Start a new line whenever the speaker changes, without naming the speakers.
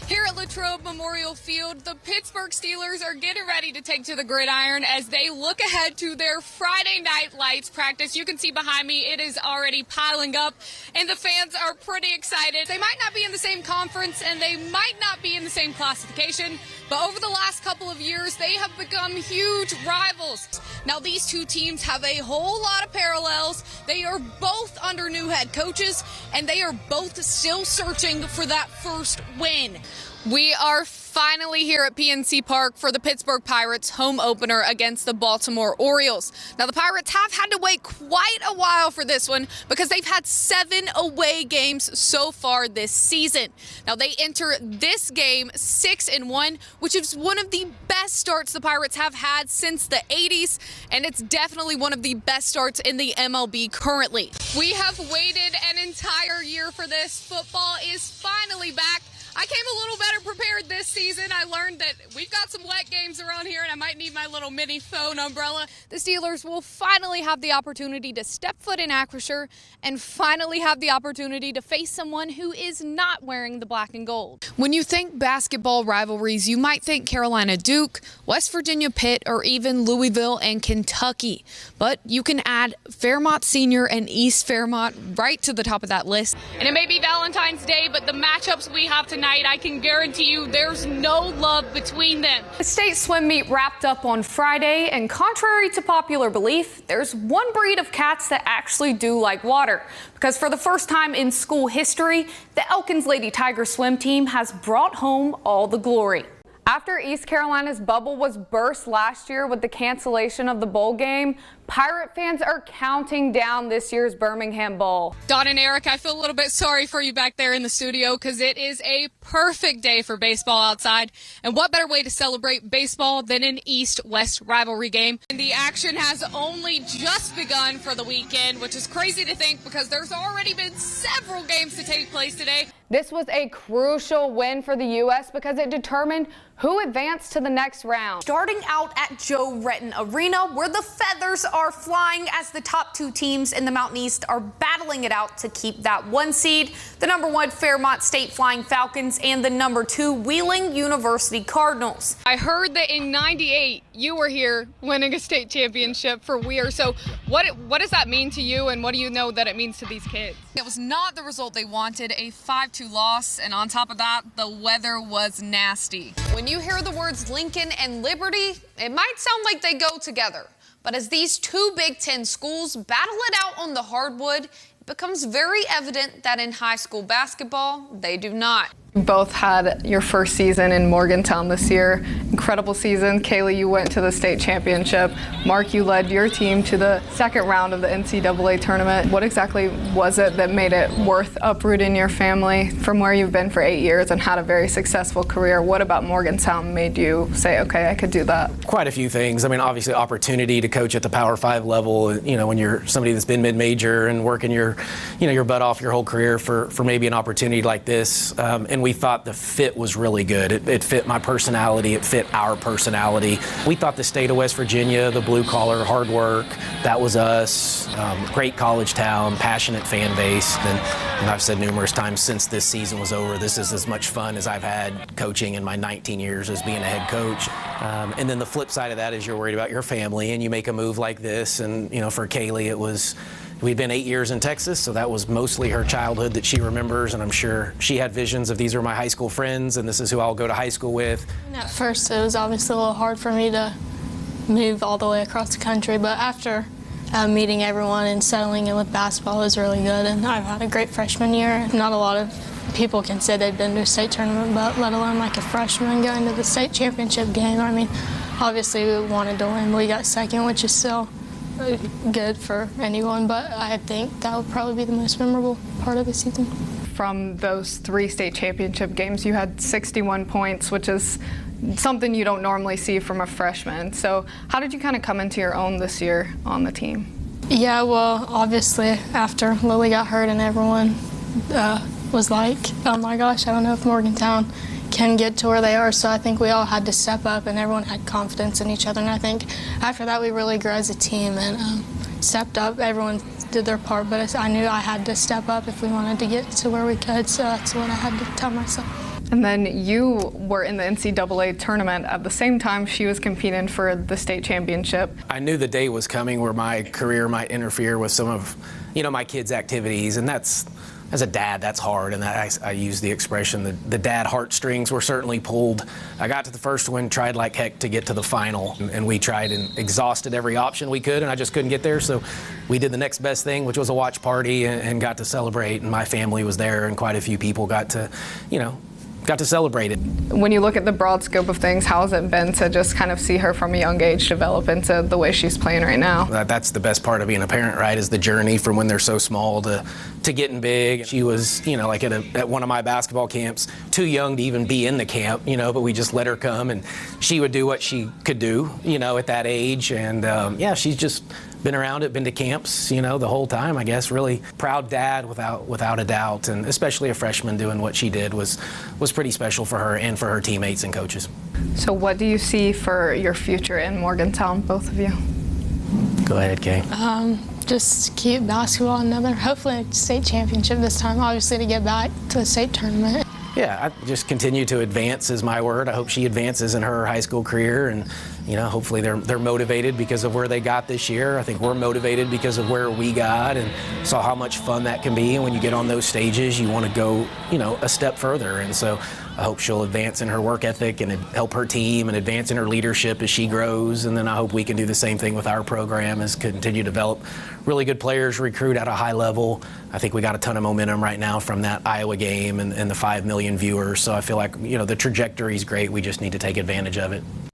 Here at Latrobe Memorial Field, the Pittsburgh Steelers are getting ready to take to the gridiron as they look ahead to their Friday Night Lights practice. You can see behind me, it is already piling up, and the fans are pretty excited. They might not be in the same conference, and they might not be in the same classification, but over the last couple of years, they have become huge rivals. Now, these two teams have a whole lot of parallels. They are both under new head coaches, and they are both still searching for that first win. We are finally here at PNC Park for the Pittsburgh Pirates home opener against the Baltimore Orioles. Now, the Pirates have had to wait quite a while for this one because they've had 7 away games so far this season. Now, they enter this game 6-1, which is one of the best starts the Pirates have had since the 80s, and it's definitely one of the best starts in the MLB currently. We have waited an entire year for this. Football is finally back. I came a little better prepared this season. I learned that we've got some wet games around here, and I might need my little mini phone umbrella. The Steelers will finally have the opportunity to step foot in Acrisure and finally have the opportunity to face someone who is not wearing the black and gold. When you think basketball rivalries, you might think Carolina Duke, West Virginia Pitt, or even Louisville and Kentucky. But you can add Fairmont Senior and East Fairmont right to the top of that list. And it may be Valentine's Day, but the matchups we have tonight, I can guarantee you there's no love between them. The state swim meet wrapped up on Friday, and contrary to popular belief, there's one breed of cats that actually do like water. Because for the first time in school history, the Elkins Lady Tiger swim team has brought home all the glory. After East Carolina's bubble was burst last year with the cancellation of the bowl game, Pirate fans are counting down this year's Birmingham Bowl. Don and Eric, I feel a little bit sorry for you back there in the studio because it is a perfect day for baseball outside. And what better way to celebrate baseball than an East-West rivalry game? And the action has only just begun for the weekend, which is crazy to think because there's already been several games to take place today. This was a crucial win for the U.S. because it determined who advanced to the next round. Starting out at Joe Retton Arena, where the feathers are flying as the top 2 teams in the Mountain East are battling it out to keep that 1 seed. The number 1 Fairmont State Flying Falcons and the number 2 Wheeling University Cardinals. I heard that in '98 you were here winning a state championship for Weir. So what does that mean to you, and what do you know that it means to these kids? It was not the result they wanted, a 5-2 loss, and on top of that, the weather was nasty. When you hear the words Lincoln and Liberty, it might sound like they go together. But as these 2 Big Ten schools battle it out on the hardwood, it becomes very evident that in high school basketball, they do not.
You both had your first season in Morgantown this year. Incredible season. Kaylee, you went to the state championship. Mark, you led your team to the second round of the NCAA tournament. What exactly was it that made it worth uprooting your family from where you've been for 8 years and had a very successful career? What about Morgantown made you say, okay, I could do that?
Quite a few things. I mean, obviously opportunity to coach at the Power 5 level, you know, when you're somebody that's been mid-major and working your butt off your whole career for maybe an opportunity like this. And we thought the fit was really good. It fit my personality. It fit our personality. We thought the state of West Virginia, the blue collar, hard work, that was us. Great college town, passionate fan base. And I've said numerous times since this season was over, this is as much fun as I've had coaching in my 19 years as being a head coach. And then the flip side of that is you're worried about your family and you make a move like this. And, you know, for Kaylee, we'd been 8 years in Texas, so that was mostly her childhood that she remembers, and I'm sure she had visions of these are my high school friends, and this is who I'll go to high school with.
At first, it was obviously a little hard for me to move all the way across the country, but after meeting everyone and settling in with basketball, it was really good, and I've had a great freshman year. Not a lot of people can say they've been to a state tournament, but let alone like a freshman going to the state championship game. I mean, obviously we wanted to win, but we got second, which is still good for anyone, but I think that would probably be the most memorable part of the season.
From those 3 state championship games, you had 61 points, which is something you don't normally see from a freshman. So how did you kind of come into your own this year on the team?
Yeah, well, obviously after Lily got hurt and everyone was like, oh my gosh, I don't know if Morgantown can get to where they are, so I think we all had to step up and everyone had confidence in each other, and I think after that we really grew as a team and stepped up. Everyone did their part, but I knew I had to step up if we wanted to get to where we could, so that's what I had to tell myself.
And then you were in the NCAA tournament at the same time she was competing for the state championship.
I knew the day was coming where my career might interfere with some of, my kids' activities, and that's, as a dad, that's hard, and I use the expression, the dad heartstrings were certainly pulled. I got to the first one, tried like heck to get to the final, and we tried and exhausted every option we could, and I just couldn't get there, so we did the next best thing, which was a watch party, and got to celebrate, and my family was there, and quite a few people got to celebrate it.
When you look at the broad scope of things, how has it been to just kind of see her from a young age develop into the way she's playing right now?
That's the best part of being a parent, right, is the journey from when they're so small to getting big. She was, like at one of my basketball camps, too young to even be in the camp, but we just let her come, and she would do what she could do, at that age. And she's just been around it, been to camps, the whole time, I guess. Really proud dad without a doubt, and especially a freshman doing what she did was pretty special for her and for her teammates and coaches.
So what do you see for your future in Morgantown, both of you?
Go ahead, Kay.
Just keep basketball, hopefully a state championship this time, obviously to get back to the state tournament.
Yeah, I just continue to advance is my word. I hope she advances in her high school career, and hopefully they're motivated because of where they got this year. I think we're motivated because of where we got, and saw how much fun that can be. And when you get on those stages, you want to go, a step further. And so I hope she'll advance in her work ethic and help her team and advance in her leadership as she grows. And then I hope we can do the same thing with our program, as continue to develop really good players, recruit at a high level. I think we got a ton of momentum right now from that Iowa game and the 5 million viewers. So I feel like, the trajectory is great. We just need to take advantage of it.